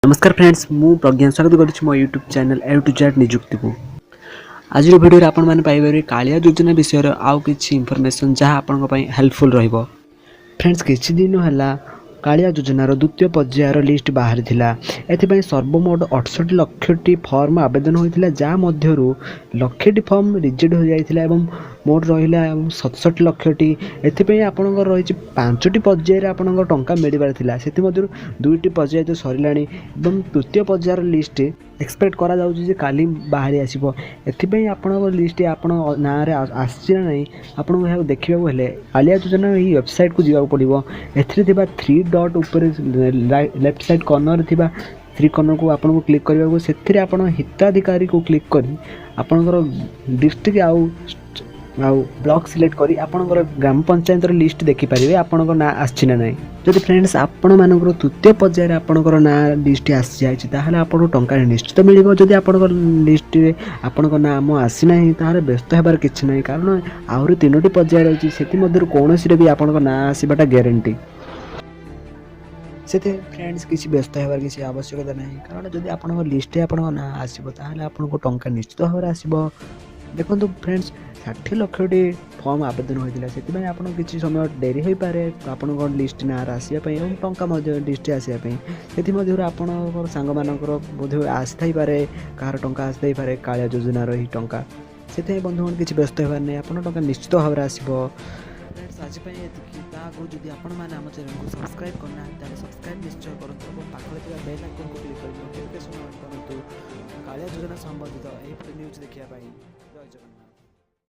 नमस्कार फ्रेंड्स मु प्रज्ञा स्वागत करुच्ची मो YouTube channel A to Z निजुक्ति को आज वीडियो आपण मैंने पाइबे कालिया योजना विषय आउ किछि इनफॉरमेशन जहां आपण को हेल्पफुल रहिबो। फ्रेंड्स किछि दिन हला कालिया योजनार द्वितीय पर्यायर लिस्ट बाहरी थिला। एथिपई सर्वमोट 68 लक्षटी फॉर्म आवेदन होइथिला जा मध्यरु लक्षटी फॉर्म रिजेक्ट हो जाइथिला एवं मोट रहिला 67 लक्षटी। एथिपई आपणकर रहिछि 5टी पर्यायर आपणकर टंका मिलिबार थिला। सेति मध्यरु 2टी पर्याय तो सरिलाणी एवं तृतीय पर्यायर लिस्ट एक्सपेक्ट करा जाउछि जे काली बाहरी आसीबो। एथिपई आपणकर लिस्ट आपण ना रे आछि ना नै आपण को देखिबा हेले कालिया योजना ही वेबसाइट को जिवा पड़िबो। एथिरे थिबा 3 डॉट ऊपर लेफ्ट साइड कॉर्नर थिबा 3 कॉर्नर को आपन को क्लिक करबा को सेथिरे आपन हिताधिकारी को क्लिक करी आपनकर डिस्ट्रिक्ट आउ ब्लॉक सिलेक्ट करी आपनकर ग्राम पंचायत लिस्ट देखि परिबे आपनकर ना आछि ना नै। जदि फ्रेंड्स आपण मानकर तृतीय पर्यायर आपनकर ना लिस्ट आछि जायछि ताहाले आपन टंका निश्चित मिलिबो। जदि आपनकर लिस्ट रे आपनकर नाम आछि नाही ताहाले व्यस्त हेबार किछि नाही, कारण आउरी 3टी पर्यायर अछि सेति मध्यरु कोनोसी रे भी आपनकर ना आसीबाटा ग्यारंटी। से फ्रेंड्स किसी व्यस्त होबार किसी आवश्यकता नहीं, कारण जदि आपन लिस्ट आपन ना आसीबो ताहाले आपन को टंका निश्चित भाव आसीबो। देखो फ्रेंड्स 60 लक्षटी फॉर्म आवेदन होइतिला सेति आपन किछि समय डेरी होई पारे आपन को लिस्ट ना आसीया पई एवं टंका मध्ये लिस्ट आसीया पई। सेति मध्ये आपन संग मानकर बोधे आसी थाई पारे कार टंका आसी थाई पारे कालिया योजना रही टंका। सेति बंधुगण किछि व्यस्त होबार नै, आपन टंका निश्चित भाव आसीबो। फ्रेंड्स आज पई एतिकी ताको जदि आपन माने हम चैनल को सब्सक्राइब करना ताले सब्सक्राइब निश्चय करंतु और पाखले थिबा बेल आइकन को क्लिक करि नोटिफिकेशन ऑन करंतु कालिया योजना संबंधित एही न्यूज़ देखिया पाई।